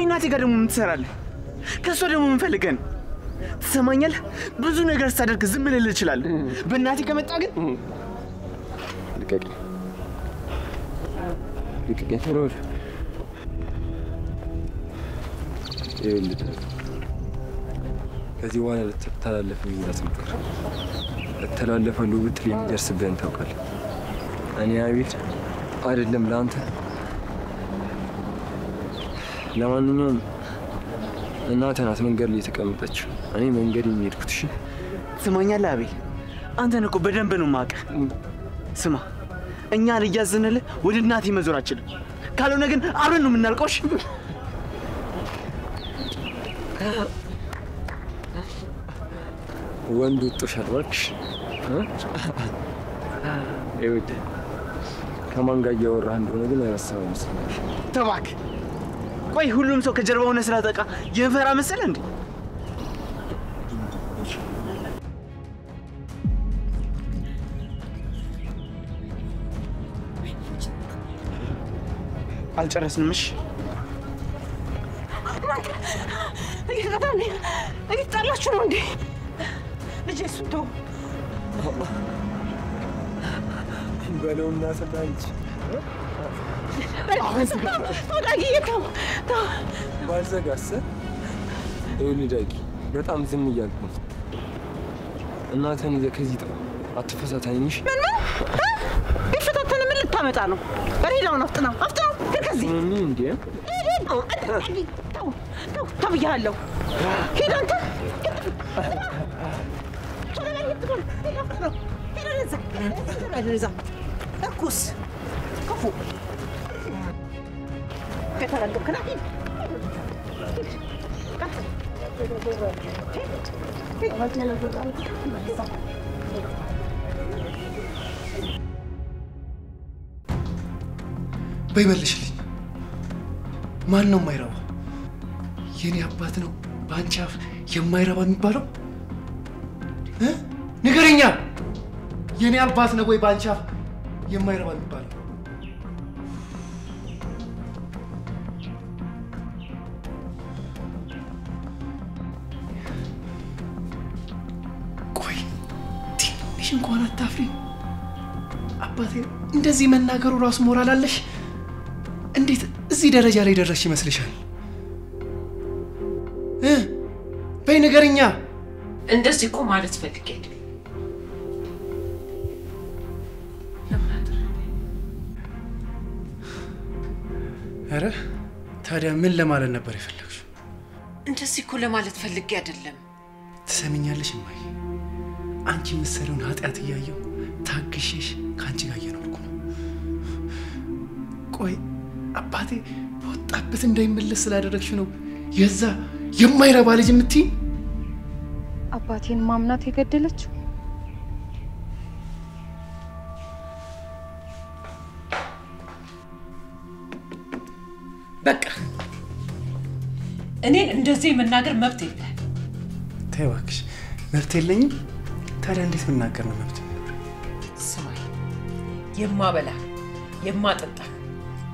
ቆይ እናቴ ጋር ደግሞ ምን ትሰራለህ? ከሷ ደግሞ ምን ፈልገን? ትሰማኛለህ? ብዙ ነገር ሳደርግ ዝም ልል እችላለሁ። በእናቴ ከመጣ ግን ልቀቂ ተሮል ይልድ ከዚህ በኋላ ልትተላለፍ እንዳትሞክር። ተላለፈሉ ብትል የሚደርስብህን ታውቃለህ። እኔ አቤት አይደለም ለአንተ። ለማንኛውም እናቴ ናት መንገድ ላይ የተቀመጠችው። እኔ መንገድ የሚሄድኩት። እሺ ትሰማኛለህ አቤል? አንተን እኮ በደንብ ነው የማውቅህ። ስማ እኛ ልያዝንልህ ወደ እናቴ መዞራችን ካልሆነ ግን አብረን ነው የምናልቀው። እሺ ወንዱ ጥሻል ወርክሽ ይወድ ከማን ጋር እያወራህ እንደሆነ ግን አያሳው መስሎኝ። ተባክ ቆይ ሁሉም ሰው ከጀርባው ሆነ ስላጠቃ የፈራ መሰለ እንዴ? አልጨረስንም። እሺ እየጣላችሁ ነው እንዴ? ልጄ ሱቶ በለውና ሰጣንች ባልዘጋስ ይልዳቂ በጣም ዝም እያልኩ ነው። እናቴን ከዚህ ጥራ አትፈሳታኝሽ። ይፈታተን ምን ልታመጣ ነው? በሬዳው ነው አፍጥና ከዚህ ምን እንዴ? ተብያለሁ። ሄድ አንተ እኩስ ክፉ ከተረገክና በይመልሽልኝ ማን ነው የማይረባ? የኔ አባት ነው ባንቺ አፍ የማይረባ የሚባለው? ንገረኛ። የኔ አባት ነው ወይ ባንቺ አፍ የማይረባ የሚባለው? ቆይ ትንሽ እንኳን አታፍሪ? አባቴ እንደዚህ መናገሩ ራሱ ሞራል አለሽ? እንዴት እዚህ ደረጃ ላይ ደረስሽ ይመስልሻል? በይ ንገረኛ። እንደዚህ እኮ ማለት ፈልጌ አይደል። ኧረ ታዲያ ምን ለማለት ነበር የፈለግሽው? እንደዚህ እኮ ለማለት ፈልጌ አይደለም። ትሰሚኛለሽ እማዬ? አንቺ የምትሰሪውን ኃጢአት እያየሁ ታግሼሽ ከአንቺ ጋር እየኖርኩ ነው። ቆይ አባቴ በወጣበት እንዳይመለስ ስላደረግሽ ነው የዛ የማይረባ ልጅ የምትይ? አባቴን ማምናት የገደለችው በቃ እኔን እንደዚህ መናገር መብት የለህም። ተይ እባክሽ፣ መብት የለኝም። ታዲያ እንዴት መናገር ነው መብት? ስማኝ፣ የማበላ የማጠጣ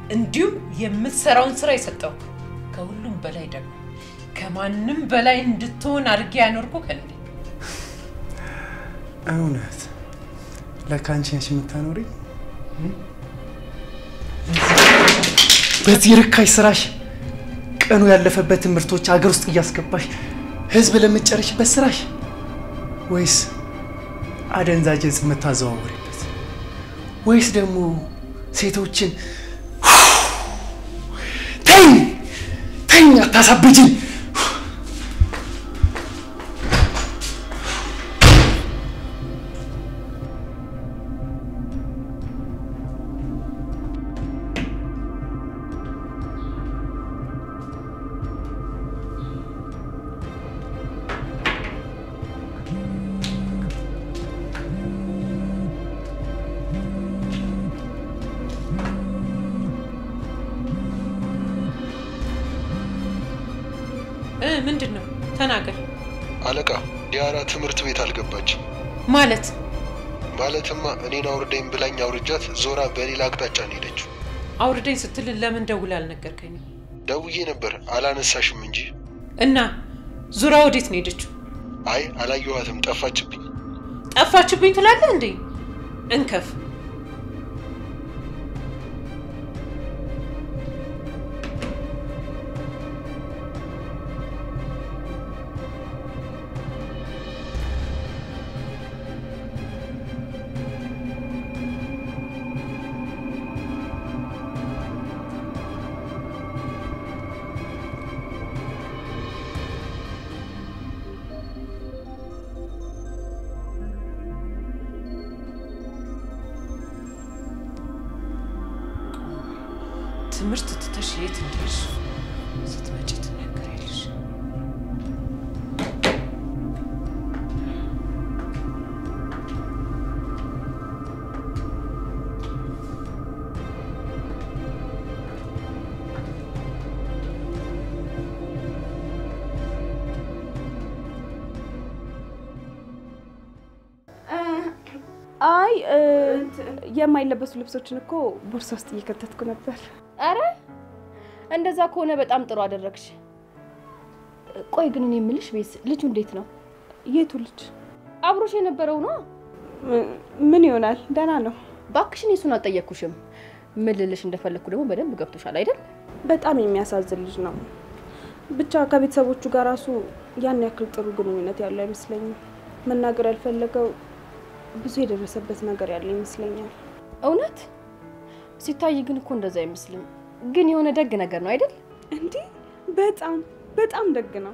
እንዲሁም የምትሰራውን ስራ የሰጠው ከሁሉም በላይ ደግሞ ከማንም በላይ እንድትሆን አድርጌ ያኖርኩ ከኔ እውነት ለካንቺ ነሽ የምታኖሪ? በዚህ ርካሽ ስራሽ ቀኑ ያለፈበት ምርቶች ሀገር ውስጥ እያስገባሽ ህዝብ ለምትጨርሽበት ስራሽ ወይስ አደንዛዥ እጽ የምታዘዋውሪበት ወይስ ደግሞ ሴቶችን ተኝ አታሳብጂኝ። ምንድነው? ተናገር። አለቃ ዲያራ ትምህርት ቤት አልገባችም። ማለትማ እኔን አውርደኝ ብላኝ አውርጃት ዞራ በሌላ አቅጣጫ ሄደችው። አውርደኝ ስትል ለምን ደውላ አልነገርከኝም? ደውዬ ነበር አላነሳሽም እንጂ። እና ዙራ ወዴት ነው ሄደችው? አይ አላየኋትም፣ ጠፋችብኝ። ጠፋችብኝ ትላለህ እንዴ? እንከፍ ትምህርት ትተሽ የት እንደሄድሽ ስትመጪ ትነግሪያለሽ። አይ የማይለበሱ ልብሶችን እኮ ቦርሳ ውስጥ እየከተትኩ ነበር። አረ እንደዛ ከሆነ በጣም ጥሩ አደረግሽ። ቆይ ግን እኔ የምልሽ ቤት ልጁ እንዴት ነው? የቱ ልጅ? አብሮሽ የነበረው ነው? ምን ይሆናል? ደህና ነው። ባክሽን እሱን አልጠየቅኩሽም። ምን ልልሽ እንደፈለኩ ደግሞ በደንብ ገብቶሻል አይደል? በጣም የሚያሳዝን ልጅ ነው። ብቻ ከቤተሰቦቹ ጋር ራሱ ያን ያክል ጥሩ ግንኙነት ያለው አይመስለኝም። መናገር ያልፈለገው ብዙ የደረሰበት ነገር ያለ ይመስለኛል። እውነት? ሲታይ ግን እኮ እንደዛ አይመስልም። ግን የሆነ ደግ ነገር ነው አይደል? እንዴ በጣም በጣም ደግ ነው።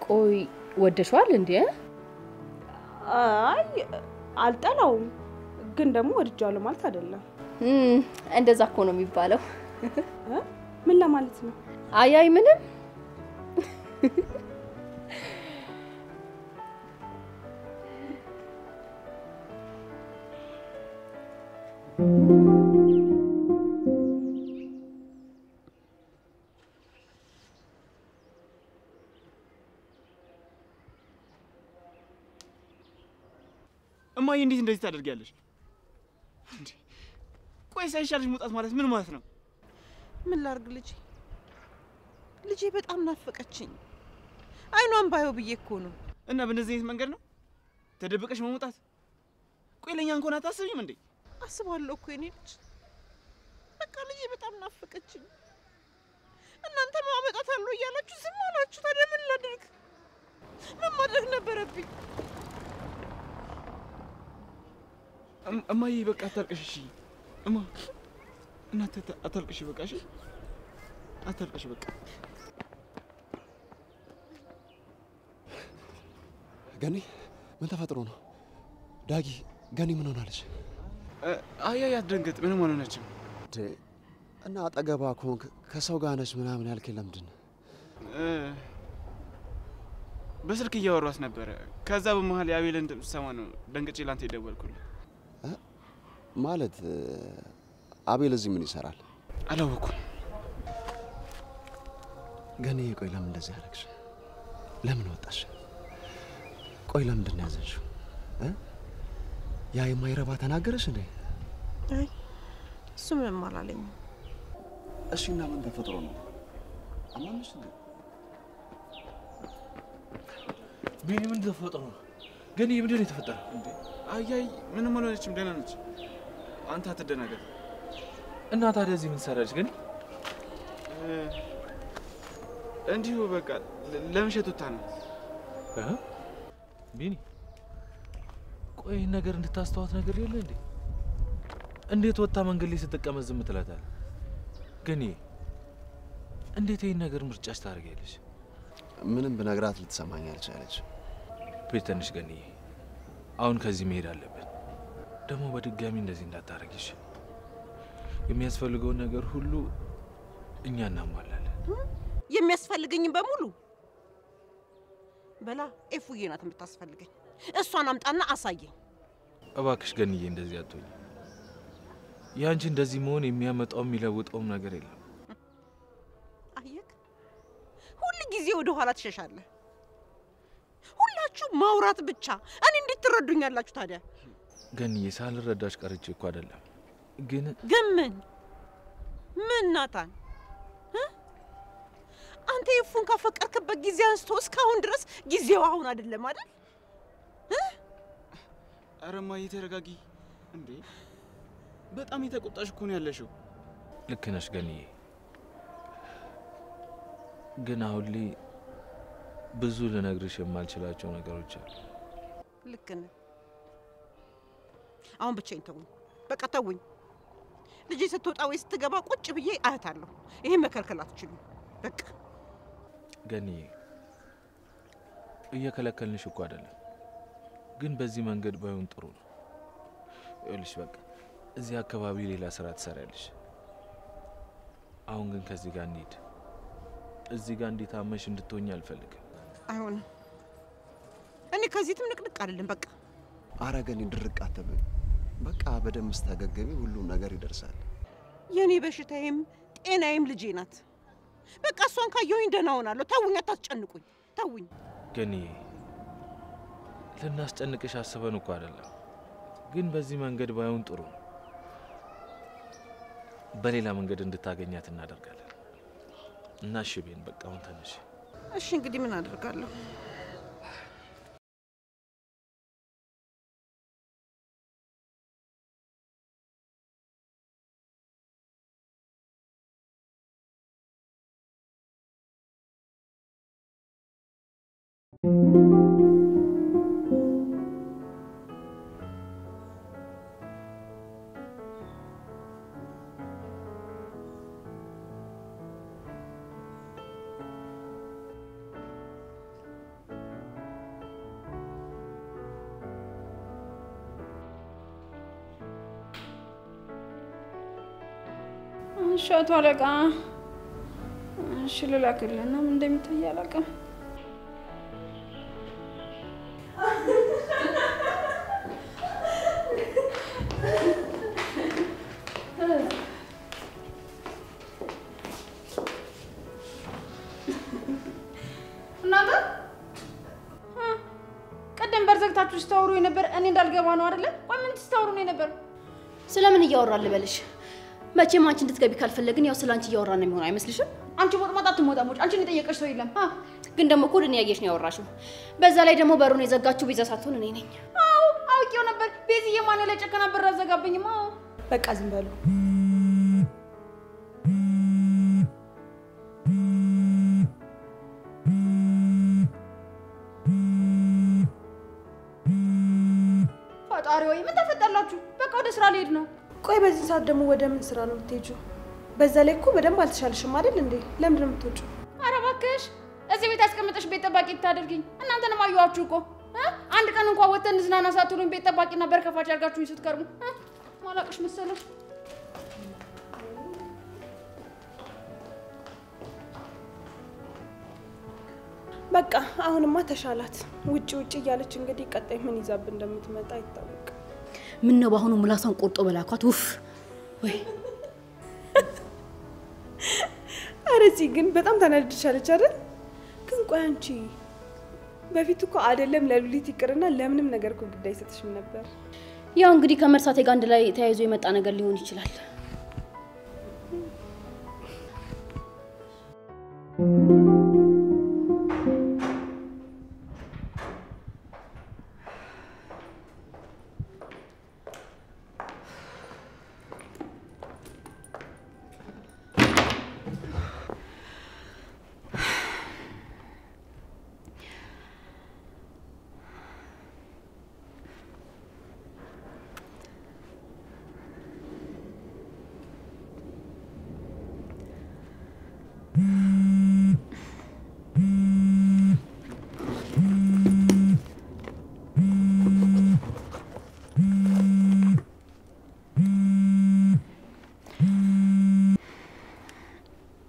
ቆይ ወደሽዋል እንዴ? አይ አልጠላውም፣ ግን ደግሞ ወድጃለሁ ማለት አይደለም። እንደዛ እኮ ነው የሚባለው። ምን ለማለት ነው? አይ ምንም። እማዬ እንዴት እንደዚህ ታደርጊያለሽ? ቆይ ሳይሻልሽ መውጣት ማለት ምን ማለት ነው? ምን ላርግ ልጄ በጣም ናፈቀችኝ። አይኗን ባየው ብዬ እኮ ነው። እና በእንደዚህ አይነት መንገድ ነው ተደብቀሽ መውጣት? ቆይ ለኛ እንኳን አታስቢም እንዴ? አስባለሁ እኮ የኔ ልጅ። በቃ ልጄ በጣም ናፈቀችኝ። እናንተ ማመጣታለሁ እያላችሁ ዝም አላችሁ። ታዲያ ምን ላድርግ? ምን ማድረግ ነበረብኝ? እማዬ በቃ አታልቅሽ እሺ? እማ እናንተ አታልቅሽ በቃ እሺ? አታልቅሽ በቃ። ገኒ ምን ተፈጥሮ ነው? ዳጊ ገኒ ምን ሆናለች? አይ አትደንግጥ፣ ምንም አልሆነችም። እና አጠገቧ ከሆንክ ከሰው ጋር ነች ምናምን ያልከኝ ለምንድን ነው? በስልክ እያወሯት ነበረ። ከዛ በመሃል የአቤልን ድምፅ ሰማ ነው ደንግጬ ላንተ የደወልኩልህ። ማለት አቤል እዚህ ምን ይሰራል? አላወኩም። ገኒ ቆይ ለምን እንደዚህ አደረግሽ? ለምን ወጣሽ? ቆይ ለምንድን ነው ያዘንሽው? ያ የማይረባ ተናገረሽ እንዴ? አይ እሱ ምንም አላለኝም። እሺ እና ምን ተፈጥሮ ነው? አማንሽ እንዴ? ቢኒ ምን ተፈጥሮ ነው? ገኒ ምንድን ነው የተፈጠረው እንዴ? አይ ምንም አልሆነችም፣ ደህና ነች። አንተ አትደናገጥ። እና ታዲያ እዚህ ምን ሰራሽ ገኒ? እንዲሁ በቃ ለምሸት ወጣ ነው። ቢኒ ቆይ ነገር እንድታስተዋት ነገር የለ እንዴ? እንዴት ወጣ መንገድ ላይ ስትቀመጥ ዝም ትላታለህ? ገኒ እንዴት ይሄን ነገር ምርጫሽ ታደርጊያለሽ? ምንም ብነግራት ልትሰማኝ አልቻለች። ቤተንሽ ገኒ አሁን ከዚህ መሄድ አለብን። ደግሞ በድጋሚ እንደዚህ እንዳታረጊሽ። የሚያስፈልገውን ነገር ሁሉ እኛ እናሟላለን። የሚያስፈልገኝ በሙሉ በላ ኤፉዬ ናት የምታስፈልገኝ። እሷን አምጣና አሳየኝ። እባክሽ ገኒዬ እንደዚህ አትሆኝ። ያንቺ እንደዚህ መሆን የሚያመጣው የሚለውጠውም ነገር የለም። አየክ፣ ሁሉ ጊዜ ወደ ኋላ ትሸሻለህ። ሁላችሁ ማውራት ብቻ። እኔ እንዴት ትረዱኛላችሁ ታዲያ? ገኒዬ ሳልረዳሽ ቀርቼ እኮ አይደለም። ግን ምን ናታን እፉን ካፈቀርክበት ጊዜ አንስቶ እስካሁን ድረስ ጊዜው አሁን አይደለም አይደል? ኧረ እማዬ ተረጋጊ እንዴ! በጣም የተቆጣሽ እኮ ነው ያለሽው። ልክ ነሽ ገኒዬ፣ ግን አሁን ላይ ብዙ ልነግርሽ የማልችላቸው ነገሮች አሉ። ልክ ነህ። አሁን ብቻዬን ተውኝ፣ በቃ ተውኝ። ልጄ ስትወጣ ወይ ስትገባ ቁጭ ብዬ አያታለሁ። ይሄን መከልከል አትችሉም። በቃ ገኒዬ፣ እየከለከልንሽ እኮ አይደለም፣ ግን በዚህ መንገድ ባይሆን ጥሩ ነው። ይኸውልሽ በቃ እዚህ አካባቢ ሌላ ስራ ትሰሪያለሽ። አሁን ግን ከዚህ ጋር እንሂድ። እዚህ ጋር እንዲታመሽ እንድትሆኝ አልፈልግም። አይሆንም። እኔ ከዚህ ትምንቅንቅ አይደለም። በቃ ኧረ ገኒ ድርቅ አትበይ። በቃ በደንብ ስታገገሚ ሁሉም ነገር ይደርሳል። የኔ በሽታዬም ጤናዬም ልጄ ናት። በቃ እሷን ካየሁኝ ደህና ሆናለሁ። ተውኝ፣ አታስጨንቁኝ። ተውኝ። ገኒዬ፣ ልናስጨንቅሽ አስበን እኮ አይደለም፣ ግን በዚህ መንገድ ባይሆን ጥሩ ነው። በሌላ መንገድ እንድታገኛት እናደርጋለን። እና እሺ ቤን፣ በቃ አሁን ተነሽ። እሺ እንግዲህ ምን አደርጋለሁ? ሻቱ አለቃ እሺ ልላክልና ምን እንደሚታይ አላውቅም። እናንተ ቀደም በርዘግታችሁ ስታወሩ የነበር እኔ እንዳልገባ ነው አይደለ? ቆይ ምን ትስታወሩ ነው የነበር? ስለምን እያወራን ልበልሽ? መቼም አንቺ እንድትገቢ ካልፈለግን ያው ስላንቺ እያወራን ነው የሚሆነው አይመስልሽም? አንቺ ወጥማጣ ትሞጣሞጭ። አንቺን የጠየቀሽ ሰው የለም። ግን ደግሞ እኮ እኔ ያየሽ ነው ያወራሽው። በዛ ላይ ደግሞ በሩን የዘጋችሁ ቤዛ ሳትሆን እኔ ነኝ። አዎ አውቄው ነበር። ቤዝዬ ማን ላይ ጨከና በር አዘጋብኝማ። በቃ ዝም በሉ። ፈጣሪ ወይ ምን ተፈጠላችሁ? በቃ ወደ ስራ ልሄድ ነው። ቆይ በዚህ ሰዓት ደግሞ ወደ ምን ስራ ነው የምትሄጂው? በዛ ላይ እኮ በደንብ አልተሻልሽም አይደል እንዴ? ለምን ነው የምትወጪው? ኧረ እባክሽ እዚህ ቤት አስቀምጠሽ ቤት ጠባቂ ታደርጊኝ። እናንተንም አየኋችሁ እኮ አንድ ቀን እንኳን ወተን ዝናና ሳትሉኝ ቤት ጠባቂና በር ከፋች አድርጋችሁኝ ስትከርሙ ማላቅሽ መሰለሽ። በቃ አሁንማ ተሻላት። ውጪ ውጪ እያለች እንግዲህ ቀጣይ ምን ይዛብ እንደምትመጣ አይታወቅም። ምን ነው ባሁኑ ምላሷን ቆርጦ በላኳት። ውፍ ወይ አረዚ ግን በጣም ተናድድሻለች አይደል? ግን ቆይ አንቺ በፊት እኮ አይደለም ለሉሊት ይቅርና ለምንም ነገር እኮ ግድ አይሰጥሽም ነበር። ያው እንግዲህ ከመርሳቴ ጋር አንድ ላይ ተያይዞ የመጣ ነገር ሊሆን ይችላል።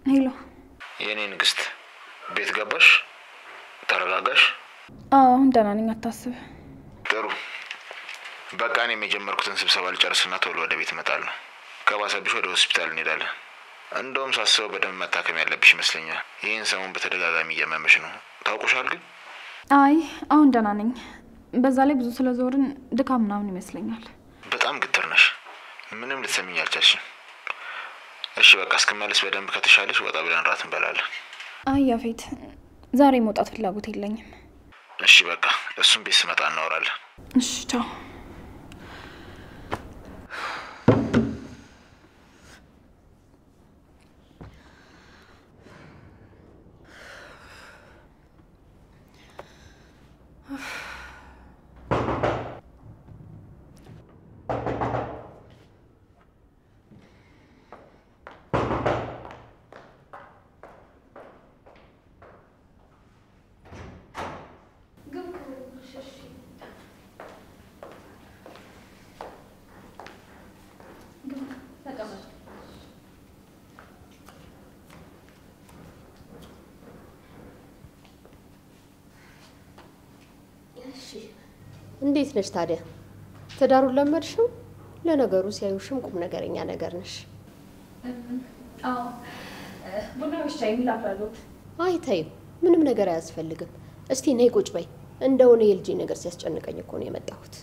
ሄሎ የኔ ንግስት፣ ቤት ገባሽ? ተረጋጋሽ? አዎ ደህና ነኝ፣ አታስብ። ጥሩ በቃ እኔም የጀመርኩትን ስብሰባ ልጨርስና ቶሎ ወደ ቤት እመጣለሁ። ከባሰብሽ ወደ ሆስፒታል እንሄዳለን። እንደውም ሳስበው በደንብ መታከም ያለብሽ ይመስለኛል። ይህን ሰሞን በተደጋጋሚ እያመመሽ ነው። ታውቁሻል ግን? አይ አሁን ደህና ነኝ። በዛ ላይ ብዙ ስለዞርን ድካም ምናምን ይመስለኛል። በጣም ግትር ነሽ። ምንም ልትሰሚኝ አልቻልሽም። እሺ በቃ እስክመለስ በደንብ ከተሻለሽ ወጣ ብለን ራት እንበላለን። አይ ያፌት ዛሬ መውጣት ፍላጎት የለኝም። እሺ በቃ እሱም ቤት ስመጣ እናወራለን። እሺ ቻው። እንዴት ነሽ ታዲያ? ትዳሩን ለመድሽው? ለነገሩ ሲያዩሽም ቁም ነገረኛ ነገር ነሽ። አዎ ቡና ብቻ የሚላፈሉት። አይ ተይው፣ ምንም ነገር አያስፈልግም። እስቲ ነይ ቁጭ በይ። እንደው ነው የልጅ ነገር ሲያስጨንቀኝ እኮ ነው የመጣሁት።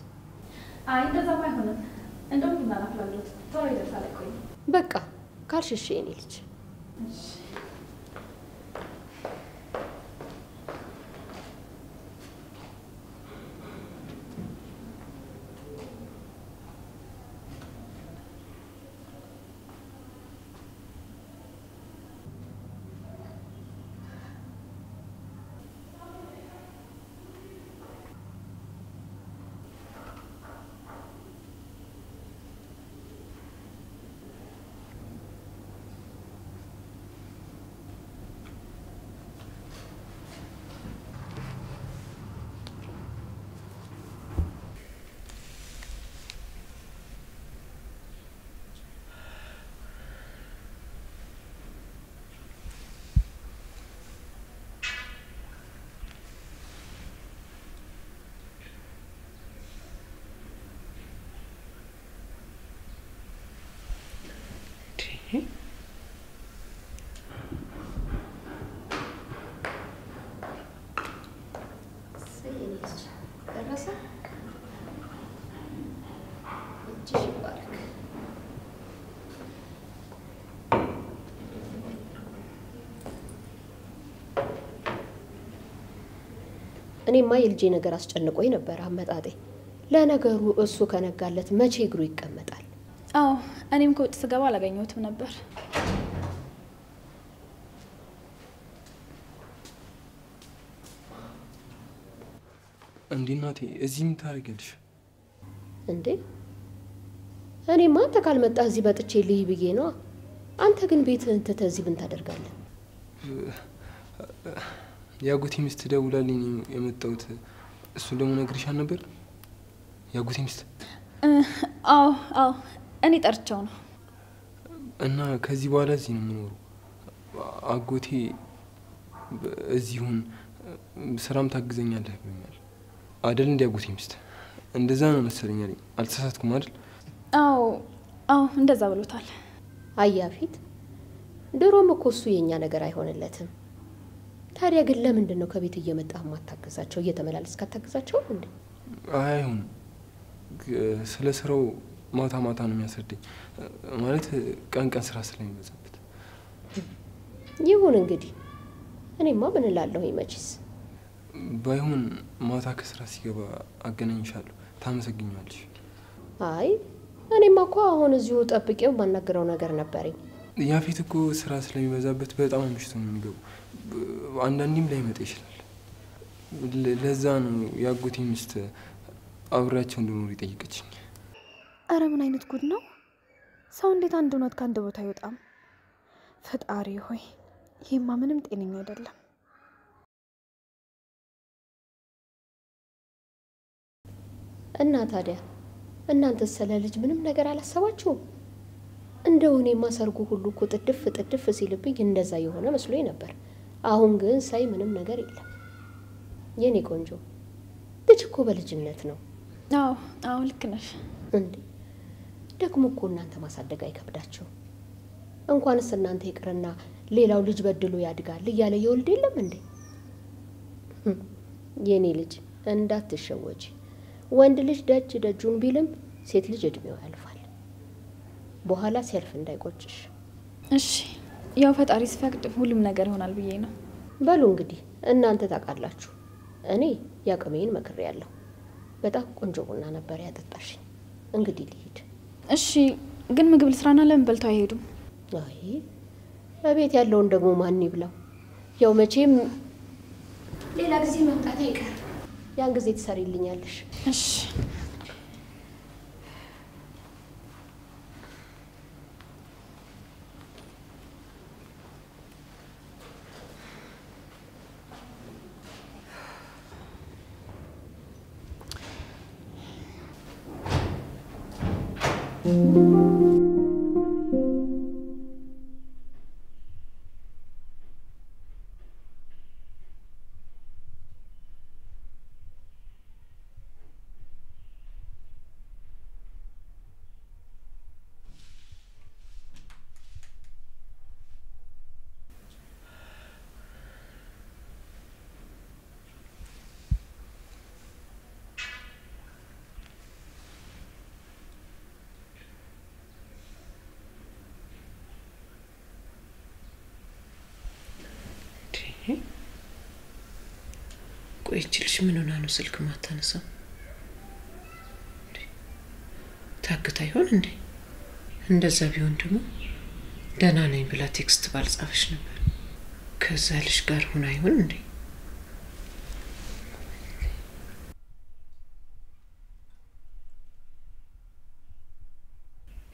አይ እንደዛ ባይሆንም እንደው ቡና ላፈሉት። ቶሎ ይደርሳል እኮ። በቃ ካልሽሽ የኔ ልጅ። እኔማ የልጄ ነገር አስጨንቆኝ ነበር አመጣጤ። ለነገሩ እሱ ከነጋለት መቼ እግሩ ይቀመጣል? አዎ እኔም ከውጭ ስገባ አላገኘሁትም ነበር። እንዴ እናቴ እዚህ ምን ታደርጊያለሽ? እንዴ እኔማ አንተ ካልመጣ እዚህ መጥቼ ልይ ብዬ ነው። አንተ ግን ቤትህን ትተህ እዚህ ምን ታደርጋለህ? ያጎቴ ሚስት ደውላልኝ የመጣሁት። እሱ ደግሞ ነግሬሻል ነበር? ያጎቴ ሚስት? አዎ እኔ ጠርቻው ነው። እና ከዚህ በኋላ እዚህ ነው የምኖረው። አጎቴ እዚሁን ስራም ታግዘኛለህ ብሎኛል አይደል? እንደ ያጎቴ ሚስት እንደዛ ነው መሰለኝ አይደል? አልተሳሳትኩም አይደል? አዎ እንደዛ ብሎታል። አያፊት ድሮም እኮ እሱ የኛ ነገር አይሆንለትም። ታዲያ ግን ለምንድን ነው ከቤት እየመጣህ ማታገዛቸው? እየተመላለስክ አታገዛቸው እንዴ? አይሁን ስለ ስራው ማታ ማታ ነው የሚያስረዳኝ። ማለት ቀን ቀን ስራ ስለሚበዛበት። ይሁን እንግዲህ እኔማ ምን እላለሁ መቼስ። ባይሆን ማታ ከስራ ሲገባ አገናኝሻለሁ፣ ታመሰግኛለሽ። አይ እኔማ እኮ አሁን እዚሁ ጠብቄው ማናገረው ነገር ነበረኝ። ያፊት እኮ ስራ ስለሚበዛበት በጣም አምሽቶ ነው የሚገቡ። አንዳንዴም ላይመጣ ይችላል። ለዛ ነው ያጎቴ ሚስት አብሬያቸው እንድኖር ይጠይቀችኝ። አረ ምን አይነት ጉድ ነው! ሰው እንዴት አንድ እውነት ከአንድ ቦታ አይወጣም? ፈጣሪ ሆይ ይሄማ ምንም ጤነኛ አይደለም። እና ታዲያ እናንተ ስለ ልጅ ምንም ነገር አላሰባችሁም? እንደው እኔማ ሰርጉ ሁሉ እኮ ጥድፍ ሲልብኝ እንደዛ የሆነ መስሎኝ ነበር። አሁን ግን ሳይ ምንም ነገር የለም። የኔ ቆንጆ ልጅ እኮ በልጅነት ነው። አዎ ልክ ነሽ። እንዴ ደግሞ እኮ እናንተ ማሳደግ አይከብዳችሁ። እንኳንስ እናንተ ይቅርና ሌላው ልጅ በድሎ ያድጋል እያለ ይወልድ የለም እንዴ? የኔ ልጅ እንዳትሸወጂ። ወንድ ልጅ ደጁን ቢልም ሴት ልጅ እድሜው ያልፋል። በኋላ ሲያልፍ እንዳይቆጭሽ። እሺ ያው ፈጣሪ ሲፈቅድ ሁሉም ነገር ይሆናል ብዬ ነው። በሉ እንግዲህ እናንተ ታውቃላችሁ። እኔ ያቅሜን መክሬያለሁ። በጣም ቆንጆ ቡና ነበር ያጠጣሽኝ። እንግዲህ ልሂድ። እሺ፣ ግን ምግብ ልስራና ለምን በልተው አይሄዱም? አይ በቤት ያለውን ደግሞ ማን ይብላው? ያው መቼም ሌላ ጊዜ መምጣት አይቀር። ያን ጊዜ ትሰሪልኛለሽ። እሺ። ቆይችልሽ ምን ሆና ነው ስልክ ማታነሳው? ታግታ ይሆን እንዴ? እንደዛ ቢሆን ደግሞ ደህና ነኝ ብላ ቴክስት ባልጻፈሽ ነበር። ከዛ ልጅ ጋር ሆና ይሆን እንዴ?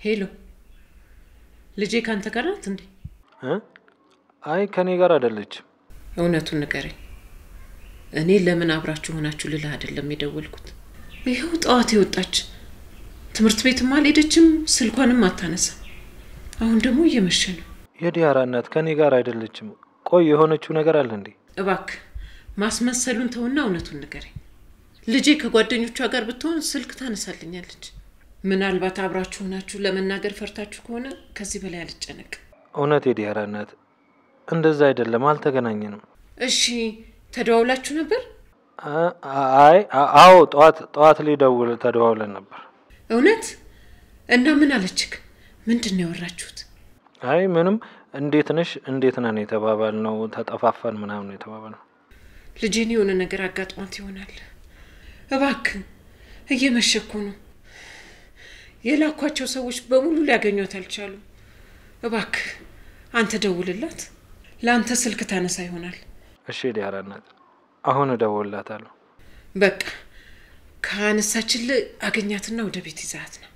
ሄሎ፣ ልጄ ካንተ ጋር ናት እንዴ? አይ ከኔ ጋር አይደለችም። እውነቱን ንገረኝ። እኔ ለምን አብራችሁ ሆናችሁ ልልህ አይደለም የደወልኩት። ይሄው ጠዋት የወጣች ትምህርት ቤትም አልሄደችም፣ ስልኳንም አታነሳም። አሁን ደግሞ እየመሸ ነው። የዲያራ እናት ከኔ ጋር አይደለችም። ቆይ የሆነችው ነገር አለ እንዴ? እባክህ ማስመሰሉን ተውና እውነቱን ንገረኝ። ልጄ ከጓደኞቿ ጋር ብትሆን ስልክ ታነሳልኛለች። ምናልባት አብራችሁ ሆናችሁ ለመናገር ፈርታችሁ ከሆነ ከዚህ በላይ አልጨነቅ። እውነት የዲያራ እናት እንደዛ አይደለም፣ አልተገናኘንም። እሺ ተደዋውላችሁ ነበር? አይ አዎ፣ ጠዋት ላይ ተደዋውለን ነበር። እውነት? እና ምን አለችክ? ምንድነው ያወራችሁት? አይ ምንም፣ እንዴት ነሽ እንዴት ነን የተባባልነው፣ ተጠፋፋን ምናምን የተባባልነው። ልጄን የሆነ ነገር አጋጥሟት ይሆናል። እባክህ እየመሸኩ ነው። የላኳቸው ሰዎች በሙሉ ሊያገኙት አልቻሉም። እባክህ አንተ ደውልላት፣ ለአንተ ስልክ ታነሳ ይሆናል። እሺ ዲያራ እናት፣ አሁን እደውልላታለሁ። በቃ ካነሳችልህ አገኛትና ወደ ቤት ይዛት ነው።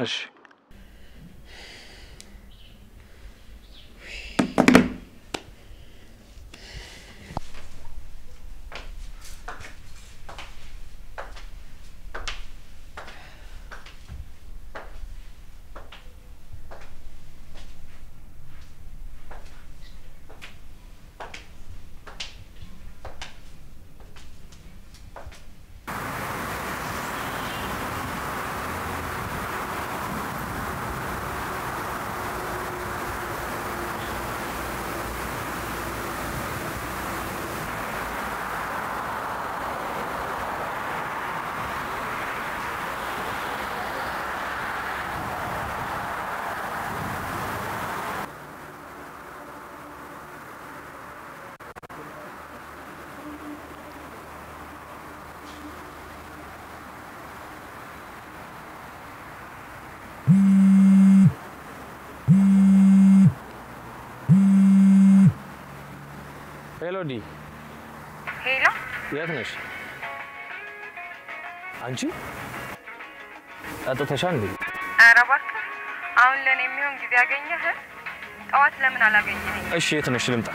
እሺ ሄሎዲ። ሄሎ፣ የት ነሽ? አንቺ ጠጥተሻል እንዴ? ኧረ እባክህ አሁን ለኔ የሚሆን ጊዜ ያገኘህ? ጠዋት ለምን አላገኘኸኝ? እሺ የት ነሽ? ልምጣ።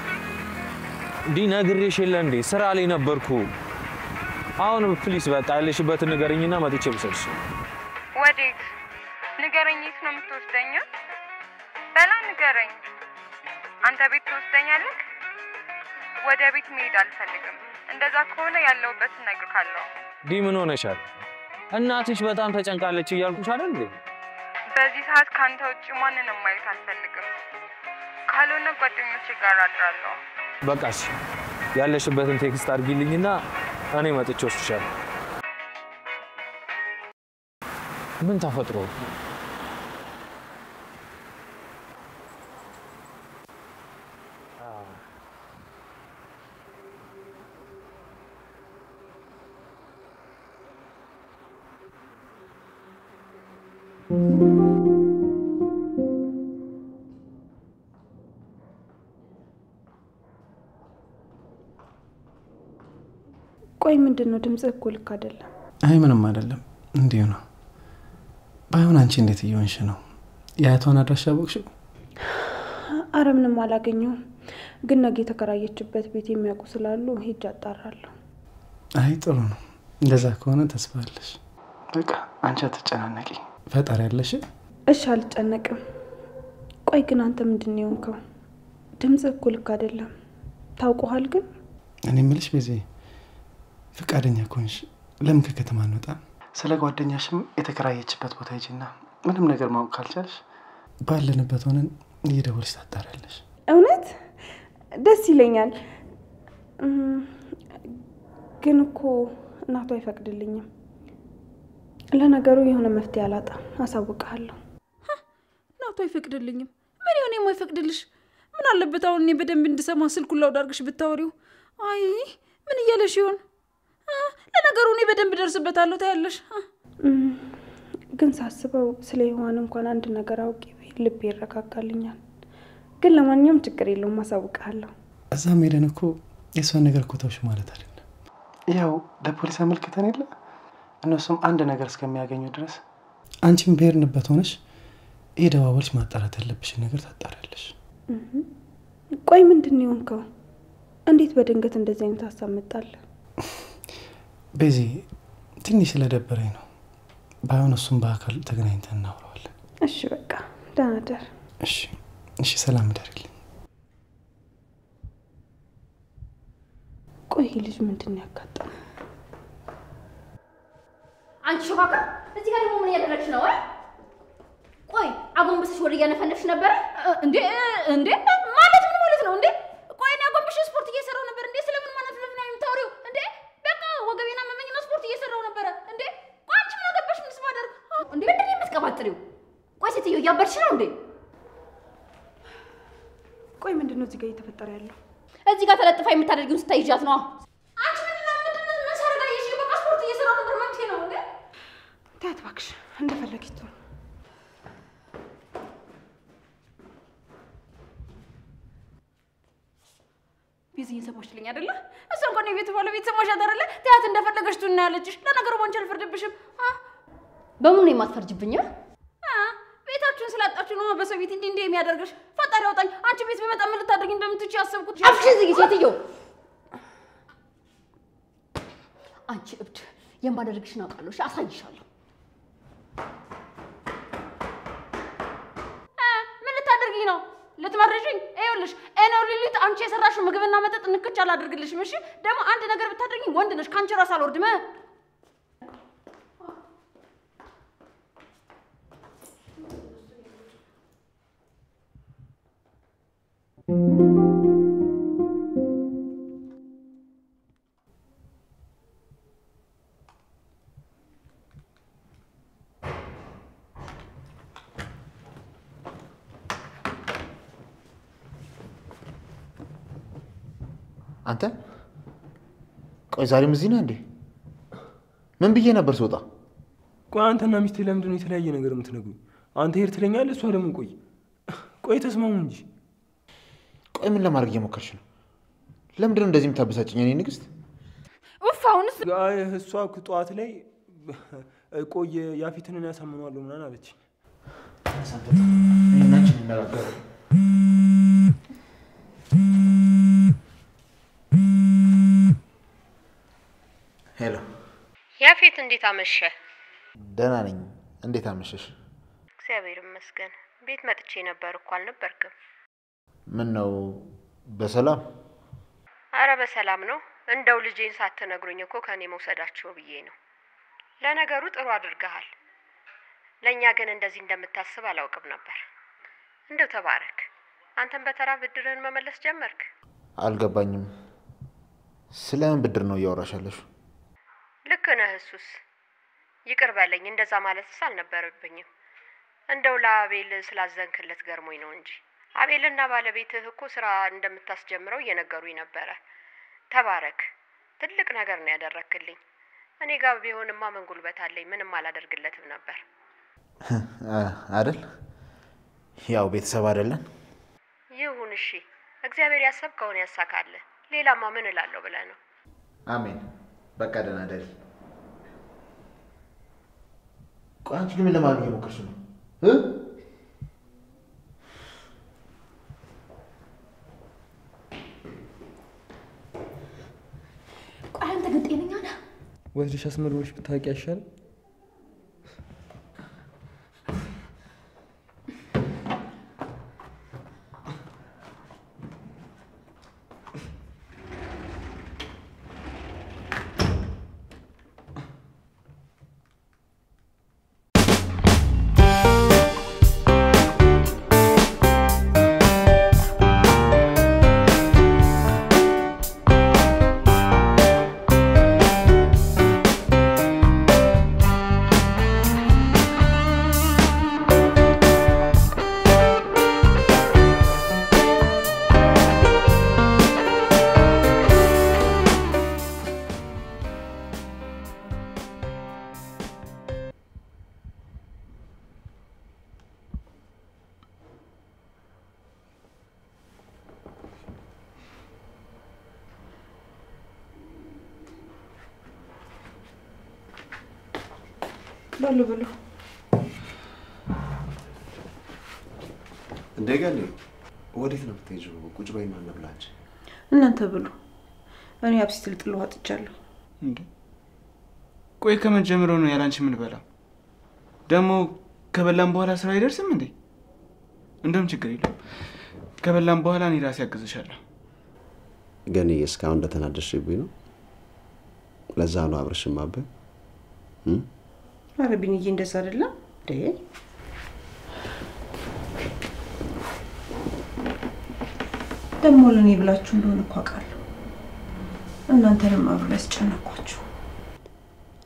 ነግሬሽ የለ እንዴ? ስራ ላይ ነበርኩ። አሁን ፕሊስ በቃ ያለሽበትን ንገረኝና መጥቼ ልሰድሽ። ወዴት? ንገረኝ። የት ነው የምትወስደኝ? በላ ንገረኝ። አንተ ቤት ትወስደኛለህ? ወደ ቤት መሄድ አልፈልግም። እንደዛ ከሆነ ያለውበትን እነግርሃለሁ። ምን ሆነሻል? እናትሽ በጣም ተጨንቃለች እያልኩሽ አይደል እንዴ? በዚህ ሰዓት ካንተ ውጪ ማንንም ማየት አልፈልግም። ካልሆነ ጓደኞቼ ጋር አድራለሁ። በቃሽ፣ ያለሽበትን ቴክስት አድርጊልኝና እኔ መጥቼ ወስድሻለሁ። ምን ተፈጥሮ? ቆይ ምንድነው ድምጽህ እኮ ልክ አይደለም። አይ ምንም አይደለም እንዲሁ ነው። ባይሆን አንቺ እንዴት እየሆንሽ ነው? የአያቷን አድራሻ አወቅሽው? አረ ምንም አላገኘሁም፣ ግን ነገ የተከራየችበት ቤት የሚያውቁ ስላሉ ሄጄ አጣራለሁ። አይ ጥሩ ነው። እንደዛ ከሆነ ተስፋ አለሽ። በቃ አንቺ አትጨናነቂ፣ ፈጣሪ ያለሽ። እሺ አልጨነቅም። ቆይ ግን አንተ ምንድነው የሆንከው? ድምጽህ እኮ ልክ አይደለም። ታውቀዋል ግን እኔ የምልሽ በዚህ ፈቃደኛ ከሆንሽ ለምን ከከተማ አንወጣም? ስለ ጓደኛሽም የተከራየችበት ቦታ ሂጂና ምንም ነገር ማወቅ ካልቻልሽ ባለንበት ሆነን እየደወልሽ ታጣሪያለሽ። እውነት ደስ ይለኛል። ግን እኮ እናቷ አይፈቅድልኝም። ለነገሩ የሆነ መፍትሄ አላጣም፣ አሳውቅሃለሁ። እናቷ አይፈቅድልኝም? ምን ይሆን የማይፈቅድልሽ? ምን አለበት አሁን እኔ በደንብ እንድሰማ ስልኩን ላውድ አድርግሽ ብታወሪው? አይ ምን እያለሽ ይሆን? ለነገሩ እኔ በደንብ ደርስበታለሁ ታያለሽ። ግን ሳስበው ስለ ዮሐን እንኳን አንድ ነገር አውቄ ልቤ ይረጋጋልኛል። ግን ለማንኛውም ችግር የለውም፣ አሳውቅሃለሁ። እዛም ሄደን እኮ የሷን ነገር እኮ ተውሽ ማለት አይደለም። ያው ለፖሊስ አመልክተን የለ እነሱም አንድ ነገር እስከሚያገኙ ድረስ አንቺም ብሄርንበት ሆነሽ እየደዋወልሽ ማጣራት ያለብሽን ነገር ታጣሪያለሽ። ቆይ ምንድነው የሆንከው? እንዴት በድንገት እንደዚህ አይነት ሀሳብ መጣልህ? በዚህ ትንሽ ስለደበረኝ ነው። ባይሆን እሱም በአካል ተገናኝተን እናወራዋለን። እሺ በቃ ደህና ደር። እሺ እሺ፣ ሰላም ደርልኝ። ቆይ ልጅ ምንድነው ያጋጠመው? አንቺ ሾካካ እዚህ ጋር ደግሞ ምን እያደረግሽ ነው? ቆይ አጎንብስሽ ወደ እያነፈነፍሽ ነበር እንዴ? ማለት ምን ማለት ነው እንዴ? ቆይ እኔ አጎንብሽ ስፖርት እየሰራው ነበር እንዴ? ስለምን ማነፍነፍ ነው የምታወሪው እንዴ? በቃ ወገቤና መመኝና ስፖርት እየሰራው ነበር እንዴ? ቆይ አንቺ ምን አገባሽ? ምን ስባደርግ እንዴ? ምንድነው የምትቀባጥሪው? ቆይ ሴትዮ እያበድሽ ነው እንዴ? ቆይ ምንድነው እዚህ ጋር እየተፈጠረ ያለው? እዚህ ጋር ተለጥፋ የምታደርጊውን ስታይጃት ነው። አንቺ ምንድነው ምን ሳረጋየሽ? በቃ ስፖርት እየሰራው ነበር ማለት ነው እንዴ? ታያት እባክሽ፣ እንደፈለግሽ ትሁን። ቢዚ እየሰማሽልኝ አይደለ? እሷ እንኳን የቤቱ ባለቤት ሰማሽ አይደለ? ታያት እንደፈለገሽ ትሁን ያለችሽ። ለነገሩ ባንቺ አልፈርድብሽም። በምን ነው የማትፈርጅብኝ? ቤታችሁን ስላጣችሁ ነው በሰው ቤት እንዲህ የሚያደርግሽ። ፈጣሪ ያውጣኝ። አንቺ ቤት በመጣ ምን ልታደርጊ እንደምትችይ አሰብኩት። አፍሽን ዝጊ ሴትዮ። አንቺ እብድ፣ የማደርግሽን አውቃለሁ። እሺ አሳይሻለሁ። ምን ልታደርጊ ነው? ልትመርዥኝ? ይኸውልሽ እኔው ሊሊት አንቺ የሰራሽው ምግብና መጠጥ ንክች አላደርግልሽም። እሺ ደግሞ አንድ ነገር ብታደርጊኝ ወንድ ነሽ፣ ካንቺ ራስ አልወርድም። አንተ ቆይ ዛሬም እዚህ ነህ እንዴ? ምን ብዬ ነበር ስወጣ? ቆይ አንተና ሚስትህ ለምንድን ነው የተለያየ ነገር የምትነግሩኝ? አንተ ሄድ ትለኛለህ፣ እሷ ደግሞ ቆይ ተስማሙ እንጂ። ቆይ ምን ለማድረግ እየሞከርሽ ነው? ለምንድን ነው እንደዚህ የምታበሳጭኝ? እኔ ንግስት ኡፍ አሁንስ እሷ ጠዋት ላይ ቆይ ያፊትን ያሳምነዋለሁ ምናምን አለች። እናንቺ እንነጋገር። ሄሎ ያፌት፣ እንዴት አመሸ? ደህና ነኝ። እንዴት አመሸሽ? እግዚአብሔር ይመስገን። ቤት መጥቼ ነበር እኮ አልነበርክም? ምን ነው በሰላም? አረ በሰላም ነው። እንደው ልጄን ሳትነግሩኝ እኮ ከኔ መውሰዳቸው ብዬ ነው። ለነገሩ ጥሩ አድርገሃል። ለኛ ግን እንደዚህ እንደምታስብ አላውቅም ነበር። እንደው ተባረክ። አንተም በተራ ብድርህን መመለስ ጀመርክ። አልገባኝም። ስለምን ብድር ነው እያወራሻለሽ? ልክ ነህ። እሱስ ይቅር በለኝ። እንደዛ ማለትስ አልነበረብኝም። እንደው ለአቤል ስላዘንክለት ገርሞኝ ነው እንጂ አቤልና ባለቤትህ እኮ ስራ እንደምታስጀምረው እየነገሩኝ ነበረ። ተባረክ። ትልቅ ነገር ነው ያደረክልኝ። እኔ ጋር ቢሆንማ ምን ጉልበት አለኝ? ምንም አላደርግለትም ነበር። አይደል? ያው ቤተሰብ አይደለን? ይሁን እሺ፣ እግዚአብሔር ያሰብከውን ያሳካልህ። ሌላማ ምን እላለሁ ብለህ ነው? አሜን። በቃ ደህና ደሪ። ቆይ አንቺ ግን ለማን እየሞከርሽ ነው? ቆይ አንተ ግን ጤነኛ ነህ? ወስደሽ አስመርመርሽ ብታውቂ አይሻልም? ብሉ። እንደገና ወዴት ነው የምትሄጂው? ቁጭ በይና እንብላ እንጂ። እናንተ ብሉ። እኔ አብሲት ልጥል ዋጥቻለሁ። እንዴ ቆይ ከመጀመሩ ነው ያላንቺ ምን በላው? ደግሞ ከበላን በኋላ ስራ አይደርስም እንዴ? እንደም ችግር የለም። ከበላን በኋላ እኔ ራሴ አግዝሻለሁ። ግን እስካሁን እንደተናደድሽብኝ ነው? ለዛ ነው አብረሽማበ ኧረ ቢኒዬ እንደዛ አይደለም እንዴ? ደግሞ ለኔ ብላችሁ እንደሆነ እኮ አውቃለሁ። እናንተንም አብሬ ያስጨነኳችሁ።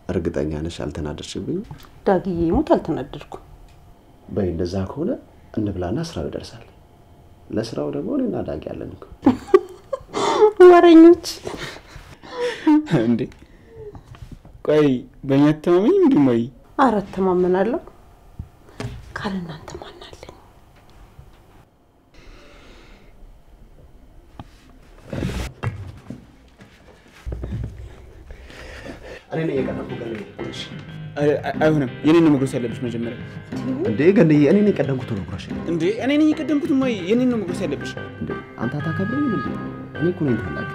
እርግጠኛ ነሽ አልተናደድሽብኝ? ዳግዬ ሞት አልተናደድኩም። በይ እንደዛ ከሆነ እንብላና ስራው ይደርሳል። ለስራው ደግሞ እኔና ዳጊ ያለን እኮ ወሬኞች እንዴ። ቆይ በእኛ ተማመኝ እንዴ? ኧረ ተማመናለሁ። ካለናንተ ማን አለኝ? እኔ ነኝ የቀደምኩ ገለኝ። አይሆንም። የኔ ነው መጉረስ ያለብሽ መጀመሪያ። እንዴ ገለኝ እኔ ነኝ የቀደምኩት ነው መጉረስ። እንዴ እኔ ነኝ የቀደምኩት ማይ የኔ ነው መጉረስ ያለብሽ። እንዴ አንተ አታከብረኝም እንዴ? እኔ እኮ ነኝ ታላቅ።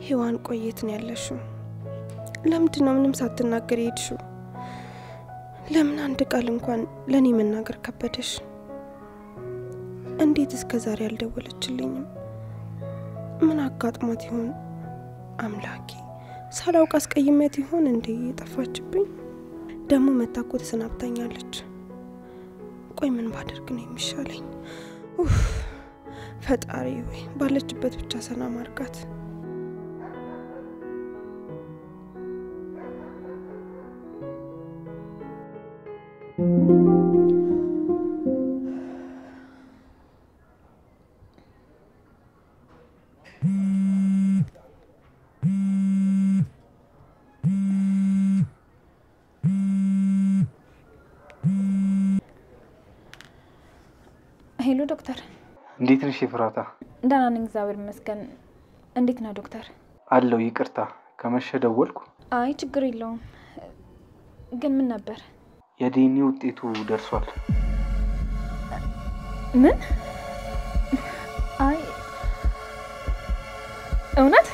ሔዋን ቆየት ነው ያለሽው? ለምንድን ነው ምንም ሳትናገር ሄድሽው? ለምን አንድ ቃል እንኳን ለኔ መናገር ከበደሽ? እንዴት እስከዛሬ አልደወለችልኝም? ምን አጋጥሟት ይሆን? አምላኬ ሳላውቅ አስቀይሜያት ይሆን እንዴ የጠፋችብኝ? ደግሞ መታኮ ተሰናብታኛለች። ቆይ ምን ባደርግ ነው የሚሻለኝ? ፈጣሪ ወይ ባለችበት ብቻ ሰላም አርጋት። ሄሎ ዶክተር። እንዴት ነሽ ፍራታ? ደህና ነኝ እግዚአብሔር ይመስገን። እንዴት ነው ዶክተር? አለው። ይቅርታ ከመሸ ደወልኩ። አይ ችግር የለውም። ግን ምን ነበር? የዲኤንኤ ውጤቱ ደርሷል። ምን? አይ እውነት